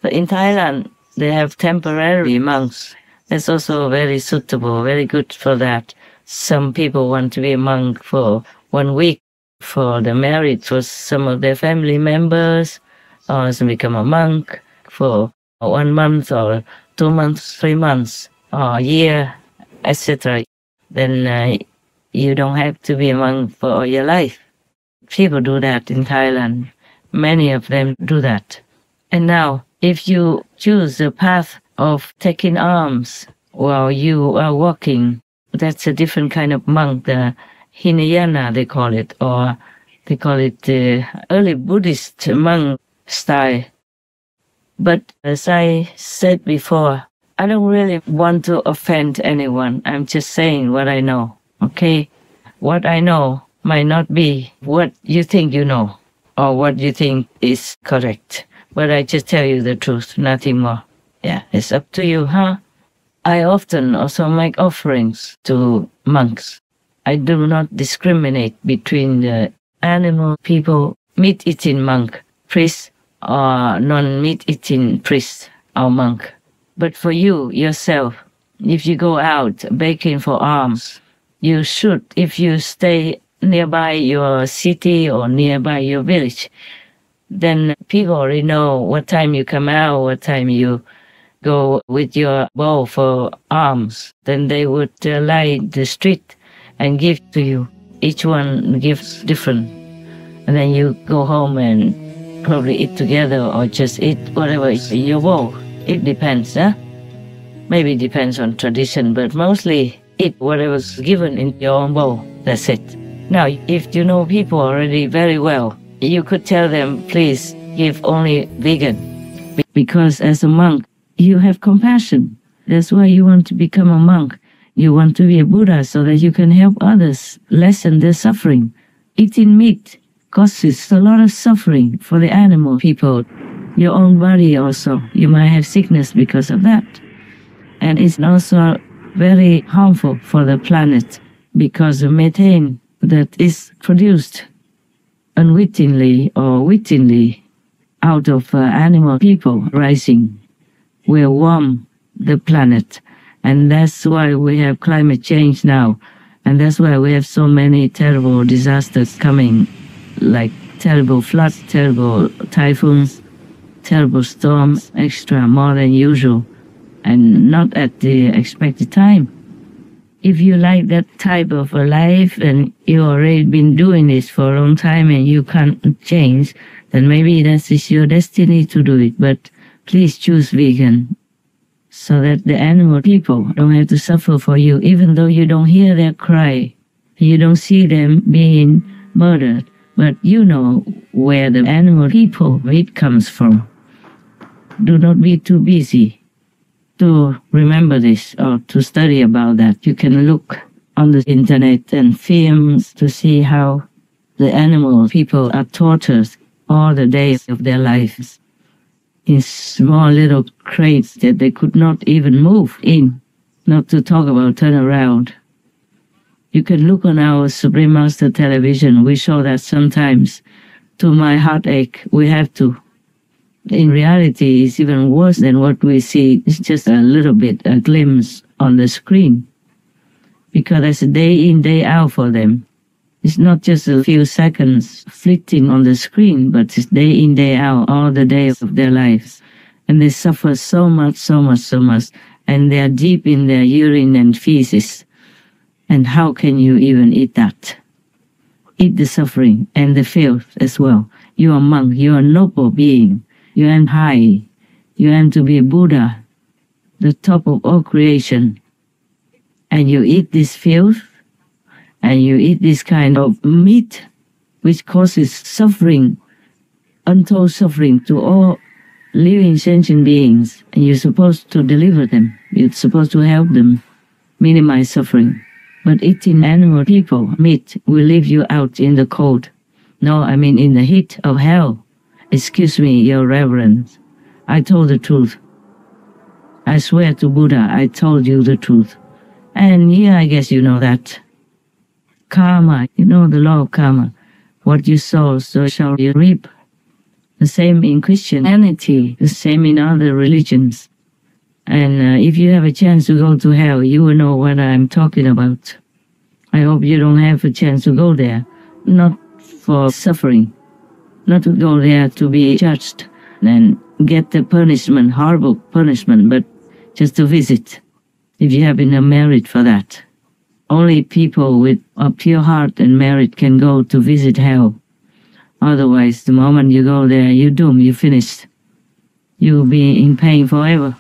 But in Thailand, they have temporary monks. That's also very suitable, very good for that. Some people want to be a monk for 1 week, for the married, for some of their family members, or to become a monk for 1 month or 2 months, 3 months, or a year, etc. Then you don't have to be a monk for all your life. People do that in Thailand. Many of them do that. And now, if you choose the path of taking alms while you are walking, that's a different kind of monk, the Hinayana they call it, or they call it the early Buddhist monk style. But as I said before, I don't really want to offend anyone. I'm just saying what I know, okay? What I know might not be what you think you know, or what you think is correct. But I just tell you the truth, nothing more. Yeah, it's up to you, huh? I often also make offerings to monks. I do not discriminate between the animal people, meat-eating monk, priest, or non-meat-eating priest or monk. But for you, yourself, if you go out begging for alms, you should, if you stay nearby your city or nearby your village, then people already know what time you come out, what time you go with your bowl for alms. Then they would line the street and give to you. Each one gives different. And then you go home and probably eat together or just eat whatever is in your bowl. It depends, huh? Maybe it depends on tradition, but mostly eat whatever's given in your own bowl. That's it. Now, if you know people already very well, you could tell them, please give only vegan. Because as a monk, you have compassion. That's why you want to become a monk. You want to be a Buddha so that you can help others lessen their suffering. Eating meat causes a lot of suffering for the animal people. Your own body also. You might have sickness because of that. And it's also very harmful for the planet because the methane that is produced unwittingly or wittingly out of animal people rising will warm the planet. And that's why we have climate change now. And that's why we have so many terrible disasters coming, like terrible floods, terrible typhoons, terrible storms, extra, more than usual, and not at the expected time. If you like that type of a life and you already been doing this for a long time and you can't change, then maybe that is your destiny to do it. But please choose vegan so that the animal people don't have to suffer for you, even though you don't hear their cry. You don't see them being murdered, but you know where the animal people meat comes from. Do not be too busy to remember this or to study about that. You can look on the internet and films to see how the animal people are tortured all the days of their lives in small little crates that they could not even move in, not to talk about turn around. You can look on our Supreme Master television. We show that sometimes. To my heartache, we have to. In reality, it's even worse than what we see. It's just a little bit, a glimpse on the screen. Because it's a day in, day out for them. It's not just a few seconds fleeting on the screen, but it's day in, day out, all the days of their lives. And they suffer so much, so much, so much. And they are deep in their urine and feces. And how can you even eat that? Eat the suffering and the filth as well. You are a monk, you are a noble being. You aim high. You aim to be a Buddha. the top of all creation, and you eat this filth, and you eat this kind of meat, which causes suffering, untold suffering to all living sentient beings, and you're supposed to deliver them. You're supposed to help them minimize suffering. But eating animal people meat will leave you out in the cold. No, I mean in the heat of hell. Excuse me, Your Reverence. I told the truth. I swear to Buddha, I told you the truth. And yeah, I guess you know that. Karma, you know the law of karma. What you sow, so shall you reap. The same in Christianity, the same in other religions. And if you have a chance to go to hell, you will know what I'm talking about. I hope you don't have a chance to go there, not for suffering, not to go there to be judged and get the punishment, horrible punishment, but just to visit, if you have enough merit for that. Only people with a pure heart and merit can go to visit hell. Otherwise, the moment you go there, you're doomed, you're finished. You'll be in pain forever.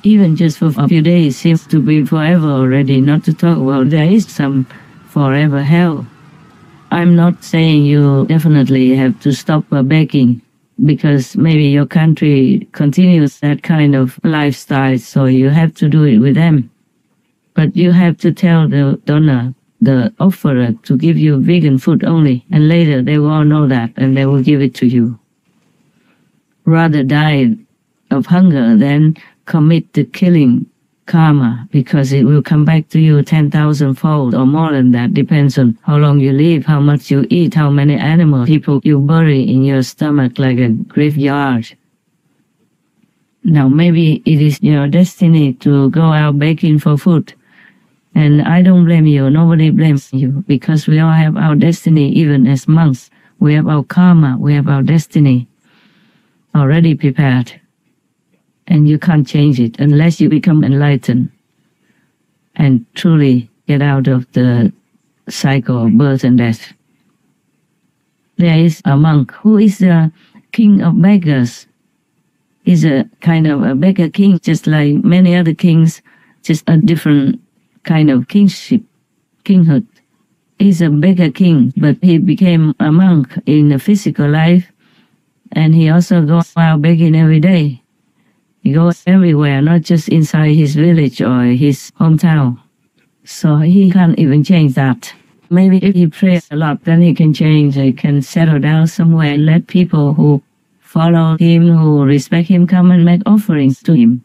Even just for a few days seems to be forever already, not to talk about there is some forever hell. I'm not saying you definitely have to stop begging, because maybe your country continues that kind of lifestyle, so you have to do it with them. But you have to tell the donor, the offerer, to give you vegan food only, and later they will all know that, and they will give it to you. Rather die of hunger than commit the killing karma, because it will come back to you 10,000-fold or more than that. Depends on how long you live, how much you eat, how many animal people you bury in your stomach like a graveyard. Now maybe it is your destiny to go out begging for food. And I don't blame you, nobody blames you, because we all have our destiny, even as monks. We have our karma, we have our destiny already prepared. And you can't change it unless you become enlightened and truly get out of the cycle of birth and death. There is a monk who is the king of beggars. He's a kind of a beggar king, just like many other kings, just a different kind of kingship, kinghood. He's a beggar king, but he became a monk in the physical life, and he also goes out begging every day. He goes everywhere, not just inside his village or his hometown. So he can't even change that. Maybe if he prays a lot, then he can change. He can settle down somewhere and let people who follow him, who respect him, come and make offerings to him.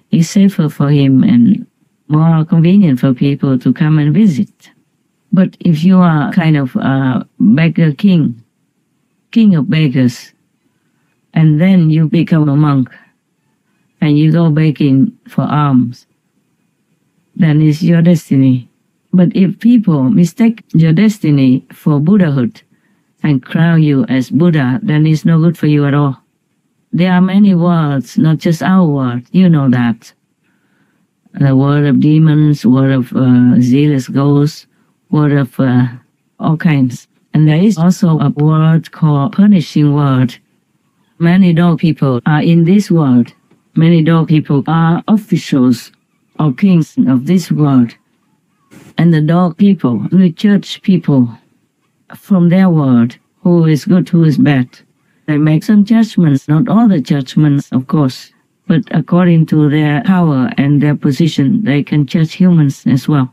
It's safer for him and more convenient for people to come and visit. But if you are kind of a beggar king, king of beggars, and then you become a monk, and you go begging for alms, then it's your destiny. But if people mistake your destiny for Buddhahood and crown you as Buddha, then it's no good for you at all. There are many worlds, not just our world. You know that. The world of demons, world of zealous ghosts, world of all kinds. And there is also a world called punishing world. Many dog people are in this world. Many dog people are officials or kings of this world. And the dog people will judge people from their world, who is good, who is bad. They make some judgments, not all the judgments, of course, but according to their power and their position, they can judge humans as well.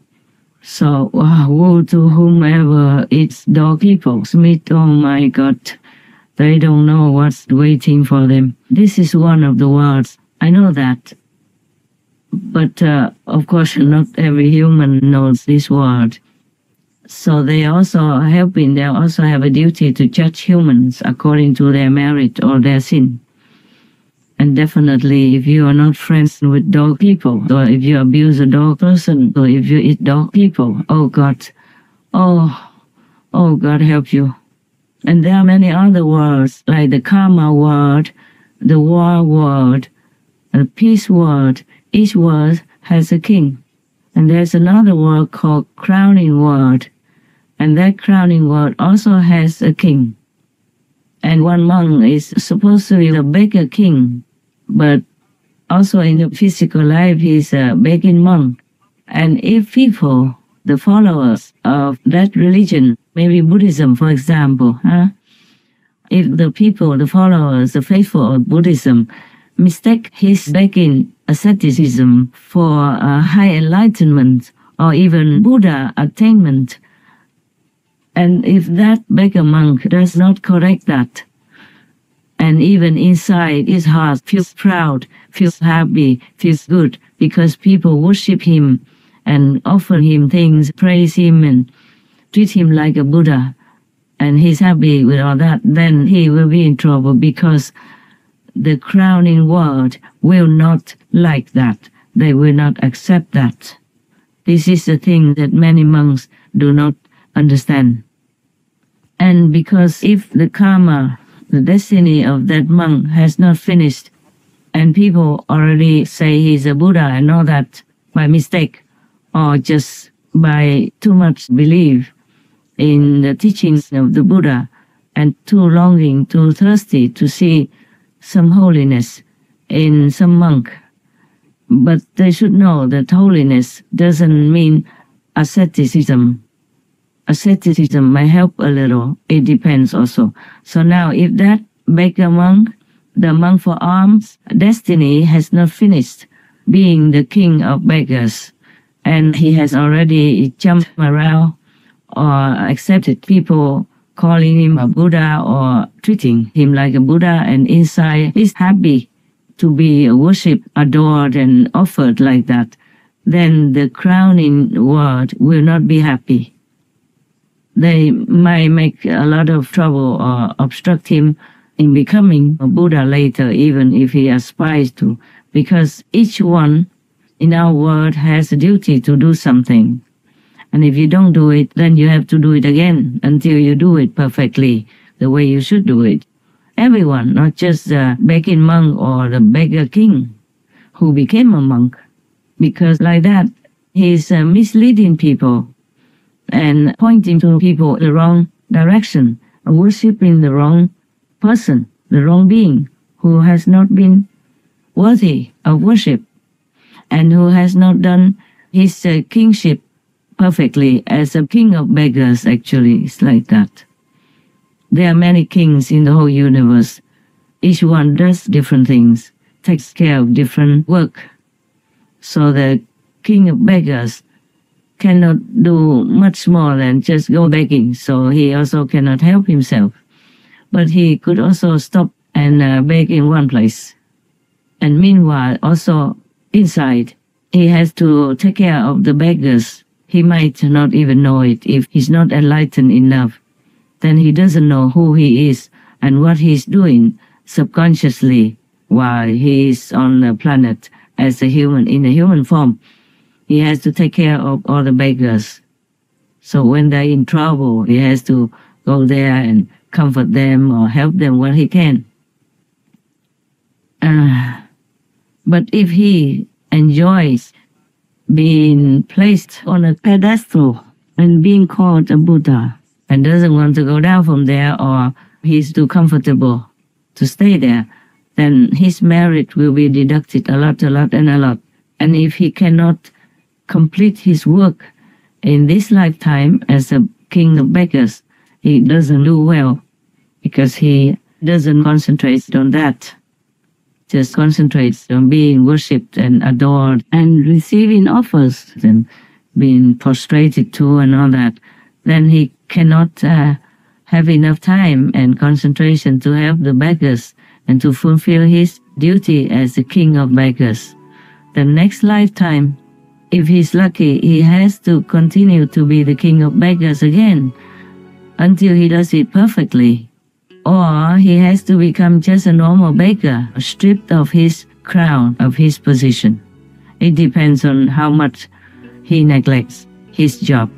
So, woe to whomever eats dog people's meat. Oh my God, they don't know what's waiting for them. This is one of the worlds. I know that. But, of course, not every human knows this world. So they also are helping, they also have a duty to judge humans according to their merit or their sin. And definitely, if you are not friends with dog people, or if you abuse a dog person, or if you eat dog people, oh God, oh God help you. And there are many other worlds, like the karma world, the war world, the peace world. Each world has a king. And there's another world called crowning world. And that crowning world also has a king. And one monk is supposed to be the beggar king. But also in the physical life, he's a begging monk. And if people, the followers of that religion, maybe Buddhism, for example, if the people, the followers, the faithful of Buddhism, mistake his begging asceticism for high enlightenment or even Buddha attainment, and if that beggar monk does not correct that, and even inside his heart feels proud, feels happy, feels good, because people worship him and offer him things, praise him and treat him like a Buddha, and he's happy with all that, then he will be in trouble, because the crowning world will not like that. They will not accept that. This is the thing that many monks do not understand. And because if the karma, the destiny of that monk has not finished, and people already say he's a Buddha and all that by mistake, or just by too much belief in the teachings of the Buddha, and too longing, too thirsty to see some holiness in some monk. But they should know that holiness doesn't mean asceticism. Asceticism may help a little. It depends also. So now if that beggar monk, the monk for alms, destiny has not finished being the king of beggars, and he has already jumped around or accepted people calling him a Buddha or treating him like a Buddha, and inside he's happy to be worshipped, adored, and offered like that, then the crowning world will not be happy. They might make a lot of trouble or obstruct him in becoming a Buddha later, even if he aspires to, because each one in our world has a duty to do something. And if you don't do it, then you have to do it again until you do it perfectly, the way you should do it. Everyone, not just the begging monk or the beggar king who became a monk, because like that, he's misleading people and pointing to people the wrong direction, worshipping the wrong person, the wrong being, who has not been worthy of worship and who has not done his kingship perfectly as a king of beggars. Actually, it's like that. There are many kings in the whole universe. Each one does different things, takes care of different work. So the king of beggars cannot do much more than just go begging, so he also cannot help himself. But he could also stop and beg in one place. And meanwhile, also inside, he has to take care of the beggars. He might not even know it if he's not enlightened enough. Then he doesn't know who he is and what he's doing subconsciously while he is on the planet as a human, in a human form. He has to take care of all the beggars. So when they're in trouble, he has to go there and comfort them or help them where he can. But if he enjoys being placed on a pedestal and being called a Buddha, and doesn't want to go down from there, or he's too comfortable to stay there, then his merit will be deducted a lot. And if he cannot complete his work in this lifetime as a king of beggars, he doesn't do well, because he doesn't concentrate on that. Just concentrates on being worshipped and adored and receiving offers and being prostrated to and all that. Then he cannot have enough time and concentration to help the beggars and to fulfill his duty as the king of beggars. The next lifetime, if he's lucky, he has to continue to be the king of beggars again until he does it perfectly. Or he has to become just a normal beggar, stripped of his crown, of his position. It depends on how much he neglects his job.